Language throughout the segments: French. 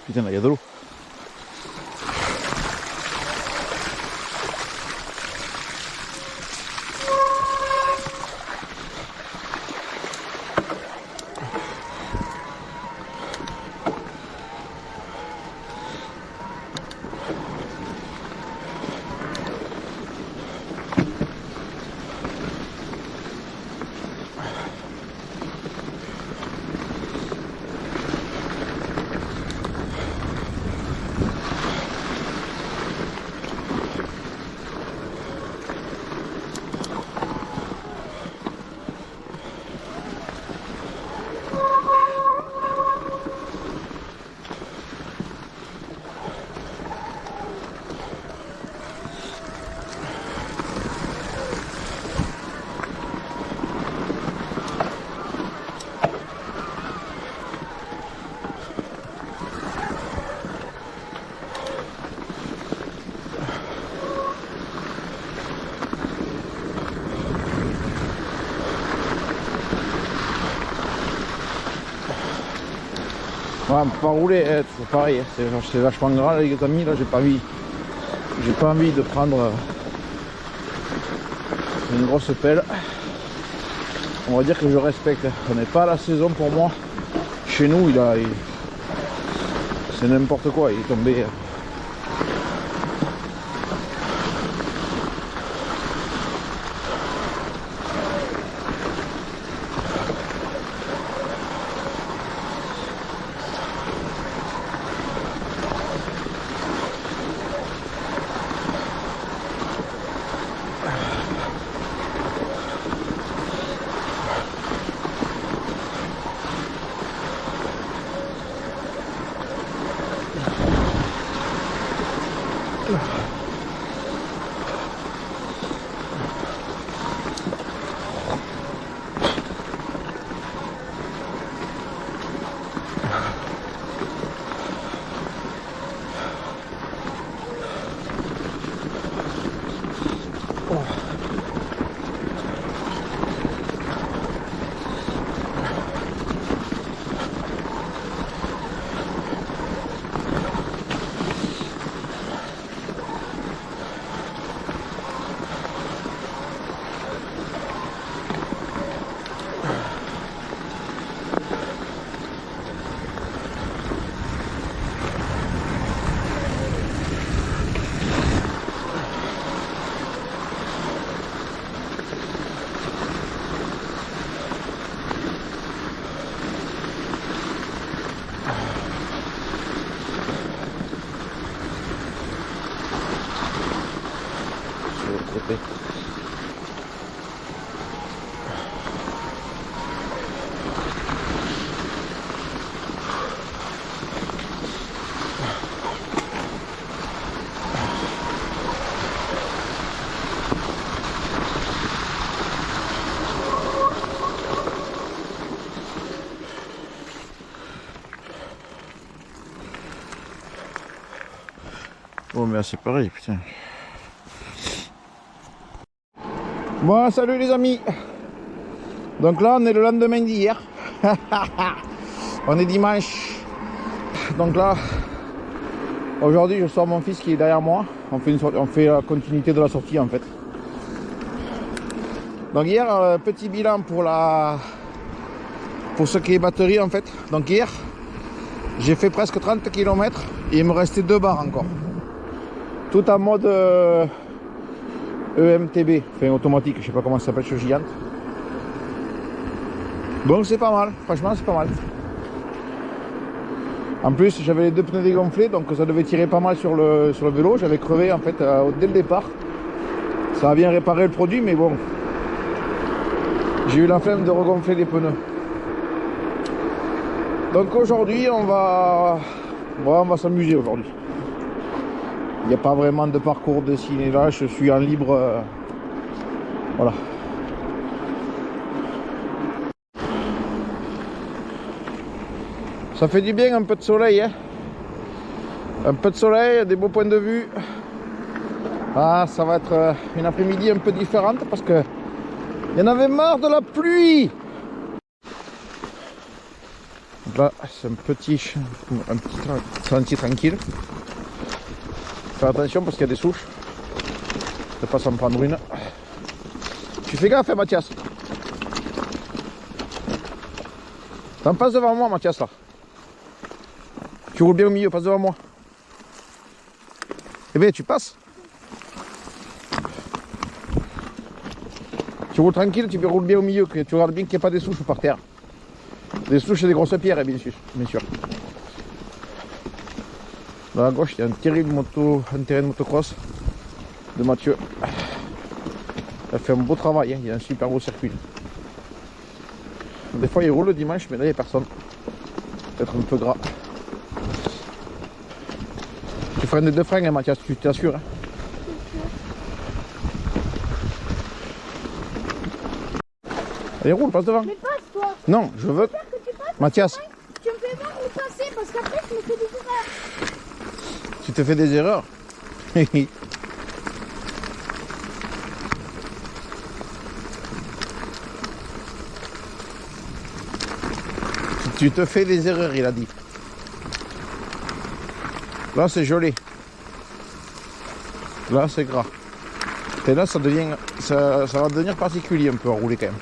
Putain, là, il y a de l'eau. Ouais, on peut pas rouler, c'est pareil, c'est vachement grand les amis, là j'ai pas envie de prendre une grosse pelle. On va dire que je respecte, on n'est pas à la saison pour moi. Chez nous c'est n'importe quoi, il est tombé. Oh mais c'est pareil, putain. Bon, salut les amis. Donc là, on est le lendemain d'hier. On est dimanche. Donc là, aujourd'hui, je sors mon fils qui est derrière moi. On fait la continuité de la sortie en fait. Donc hier, petit bilan pour ce qui est batterie en fait. Donc hier, j'ai fait presque 30 km et il me restait 2 barres encore. Tout en mode EMTB, enfin automatique, je sais pas comment ça s'appelle chez Giant. Bon, c'est pas mal, franchement c'est pas mal. En plus j'avais les 2 pneus dégonflés, donc ça devait tirer pas mal sur le vélo. J'avais crevé en fait dès le départ. Ça a bien réparé le produit, mais bon, j'ai eu la flemme de regonfler les pneus. Donc aujourd'hui on va s'amuser aujourd'hui. Il n'y a pas vraiment de parcours dessiné là, je suis en libre. Voilà. Ça fait du bien un peu de soleil, hein. Un peu de soleil, des beaux points de vue. Ah, ça va être une après-midi un peu différente parce que il y en avait marre de la pluie. Donc Là, c'est un petit sentier tranquille. Faire attention parce qu'il y a des souches. Je ne vais pas s'en prendre une. Tu fais gaffe, hein, Mathias. T'en passes devant moi, Mathias, là. Tu roules bien au milieu, passe devant moi. Eh bien, tu passes. Tu roules tranquille, tu roules bien au milieu, que tu regardes bien qu'il n'y ait pas des souches par terre. Des souches et des grosses pierres, bien sûr. Dans la gauche, il y a un terrain de motocross de Mathieu. Il a fait un beau travail, hein. Il y a un super beau circuit. Des fois, il roule le dimanche, mais là, il n'y a personne. Peut-être un peu gras. Tu freines les deux freins, hein, Mathias, tu t'assures. Hein. Allez, roule, passe devant. Mais passe, toi. Non, je veux. Mathias. Tu me fais voir où passer parce qu'après, je me fais des erreurs. Tu te fais des erreurs. Tu te fais des erreurs, il a dit. Là, c'est joli. Là, c'est gras. Et là, ça va devenir particulier un peu à rouler quand même.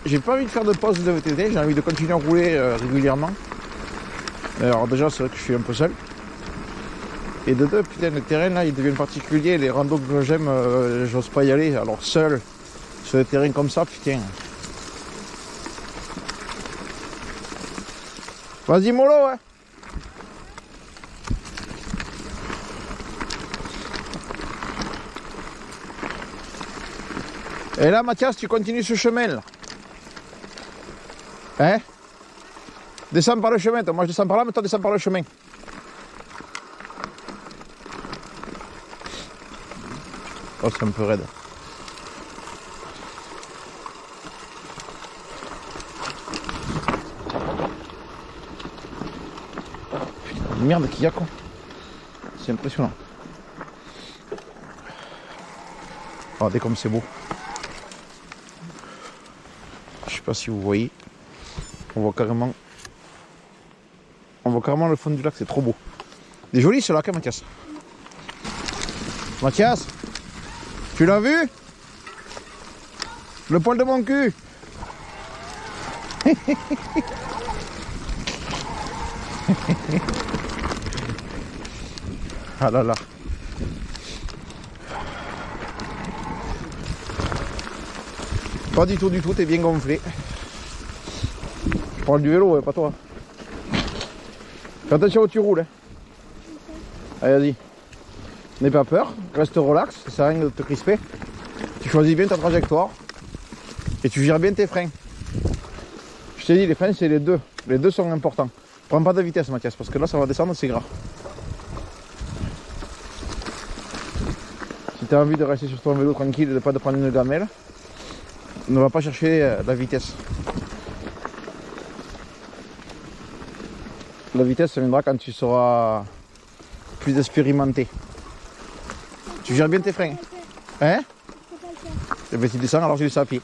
J'ai pas envie de faire de pause de VTT, j'ai envie de continuer à rouler régulièrement. Alors déjà, c'est vrai que je suis un peu seul. Et de deux, putain, les terrains là, ils deviennent particuliers. Les randos que j'aime, j'ose pas y aller. Alors seul, sur des terrains comme ça, putain. Vas-y, mollo, ouais. Et là, Mathias, tu continues ce chemin là. Hein? Descends par le chemin, toi. Moi je descends par là, mais toi descends par le chemin. Oh, c'est un peu raide. Putain, merde qu'il y a quoi. C'est impressionnant. Regardez comme c'est beau. Je sais pas si vous voyez. On voit carrément le fond du lac, c'est trop beau. Il est joli ce lac, hein, Mathias. Mathias, tu l'as vu? Le poil de mon cul. Ah là là. Pas du tout, t'es bien gonflé. Je parle du vélo, pas toi. Fais attention où tu roules. Hein. Allez, vas-y. N'aie pas peur, reste relax, ça sert à rien de te crisper. Tu choisis bien ta trajectoire et tu gères bien tes freins. Je t'ai dit, les freins, c'est les deux. Les deux sont importants. Prends pas de vitesse, Mathias, parce que là, ça va descendre, c'est gras. Si tu as envie de rester sur ton vélo tranquille et de ne pas de prendre une gamelle, ne va pas chercher la vitesse. La vitesse, ça viendra quand tu seras plus expérimenté. Tu gères bien tes freins. Hein? Et bien tu descends, alors tu descends à pied.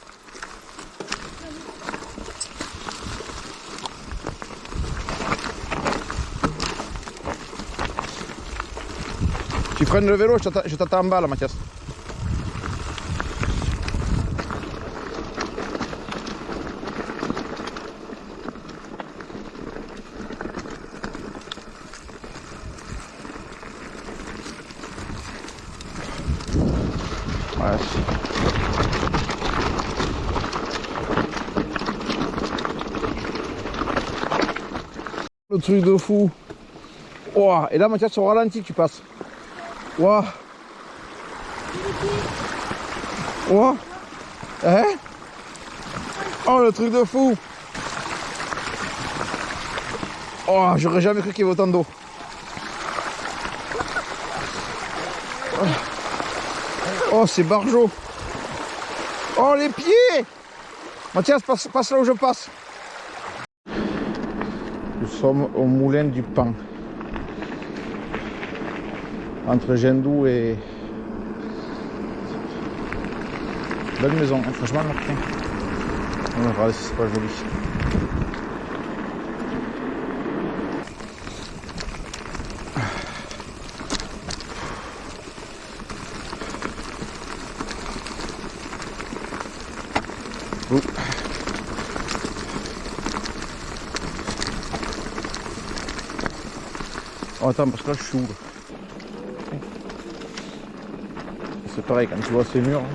Tu freines le vélo, je t'attends en bas là, Mathias. Ouais. Le truc de fou. Oh, et là, Mathias, au ralenti, tu passes. Wow. Oh. Hein? Oh, le truc de fou. Oh, j'aurais jamais cru qu'il y avait autant d'eau. Oh, c'est barjot. Oh, les pieds. Mathias, passe là où je passe. Nous sommes au moulin du Pan. Entre Gendou et... Belle maison, hein, franchement, Martin. On va regarder si c'est pas joli. Oh. Oh, attends, parce que là je suis où là? C'est pareil, quand tu vois ces murs, hein.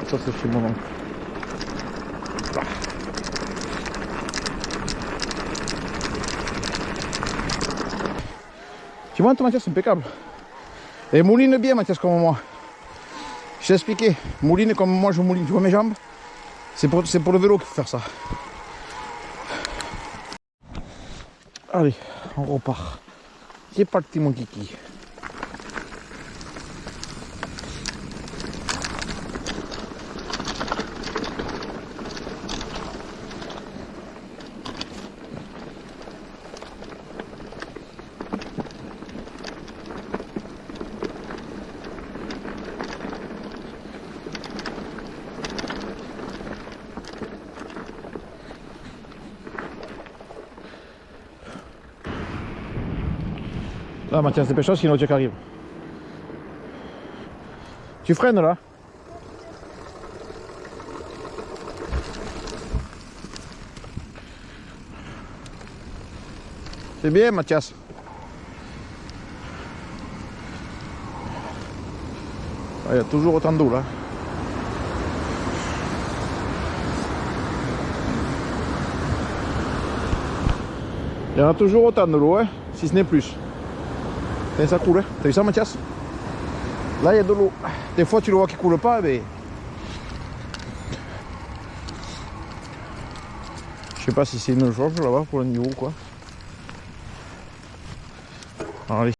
Ça c'est chez mon oncle. Ah. Tu vois, Mathias, c'est impeccable. Et mouline bien, Mathias, comme moi. Je t'ai expliqué, mouline comme moi je mouline, tu vois mes jambes? C'est pour le vélo qu'il faut faire ça. Allez, on repart. C'est parti mon kiki. Là, Mathias, dépêche-toi, sinon tu arrive. Tu freines là? C'est bien, Mathias. Ah, il y a toujours autant d'eau là. Il y en a toujours autant de l'eau, hein, si ce n'est plus. Et ça coule, hein. T'as vu ça, Mathias? Là, il y a de l'eau. Des fois, tu le vois qui coule pas, mais... Je sais pas si c'est une jauge là-bas pour le niveau ou quoi. Allez.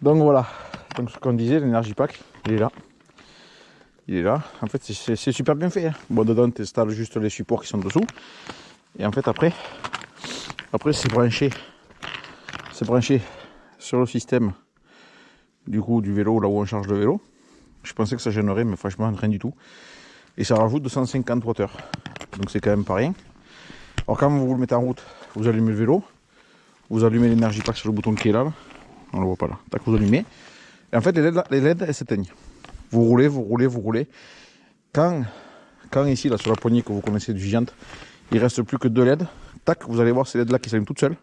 Donc voilà. Donc ce qu'on disait, l'énergie pack, il est là. Il est là. En fait, c'est super bien fait, hein. Bon, dedans, tu installes juste les supports qui sont dessous. Et en fait, après c'est branché. C'est branché sur le système du coup du vélo, là où on charge le vélo. Je pensais que ça gênerait, mais franchement rien du tout. Et ça rajoute 250 Wh. Donc c'est quand même pas rien. Alors quand vous le mettez en route, vous allumez le vélo, vous allumez l'énergie pack sur le bouton qui est là. On le voit pas là. Tac, vous allumez. Et en fait les LED elles s'éteignent. Vous roulez, vous roulez, vous roulez. Quand ici là sur la poignée que vous connaissez du Giant, il reste plus que 2 LED. Tac, vous allez voir ces LED là qui s'allument toutes seules.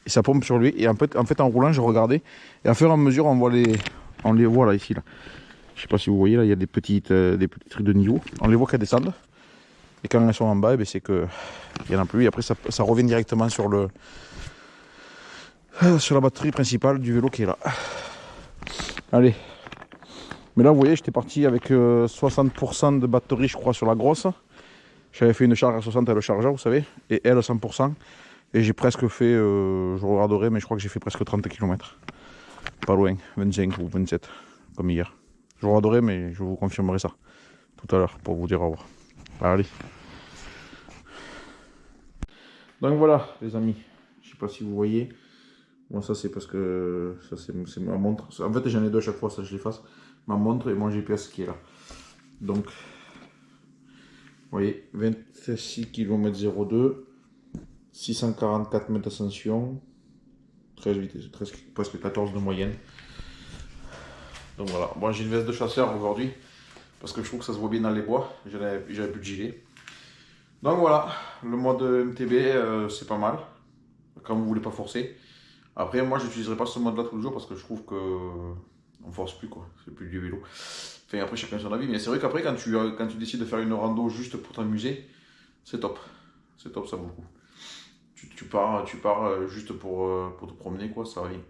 Et ça pompe sur lui. Et en fait en roulant, je regardais. Et à fur et à mesure, on les voit là, ici. Là. Je sais pas si vous voyez, là, il y a des petits trucs de niveau. On les voit qu'elles descendent. Et quand elles sont en bas, c'est que il n'y en a plus. Et après, ça revient directement sur la batterie principale du vélo qui est là. Allez. Mais là, vous voyez, j'étais parti avec 60% de batterie, je crois, sur la grosse. J'avais fait une charge à 60 à le chargeur, vous savez. Et elle, 100%. Et j'ai presque fait, je regarderai, mais je crois que j'ai fait presque 30 km. Pas loin, 25 ou 27, comme hier. Je regarderai, mais je vous confirmerai ça tout à l'heure pour vous dire au revoir. Allez. Donc voilà, les amis. Je sais pas si vous voyez. Bon, ça c'est parce que ça c'est ma montre. En fait, j'en ai deux à chaque fois, ça je l'efface. Ma montre et mon GPS qui est là. Donc, vous voyez, 26 km 02. 644 mètres d'ascension, 13 vitesses, presque 14 de moyenne. Donc voilà, moi j'ai une veste de chasseur aujourd'hui, parce que je trouve que ça se voit bien dans les bois, j'avais plus de gilet. Donc voilà, le mode MTB c'est pas mal, quand vous voulez pas forcer. Après moi j'utiliserai pas ce mode là tous les jours, parce que je trouve que on force plus quoi, c'est plus du vélo. Enfin après chacun son avis, mais c'est vrai qu'après quand tu décides de faire une rando juste pour t'amuser, c'est top, ça vaut le coup. Tu pars juste pour te promener, quoi, ça va bien.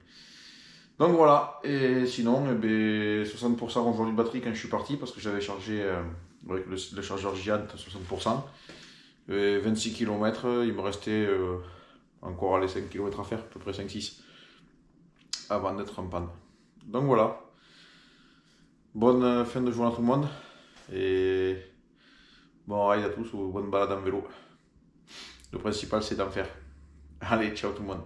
Donc voilà, et sinon, 60% aujourd'hui de batterie quand je suis parti, parce que j'avais chargé avec le chargeur Giant 60%. Et 26 km, il me restait encore les 5 km à faire, à peu près 5-6, avant d'être en panne. Donc voilà, bonne fin de journée à tout le monde, et bon ride à tous ou bonne balade en vélo. Le principal c'est d'en faire. Allez, ciao tout le monde.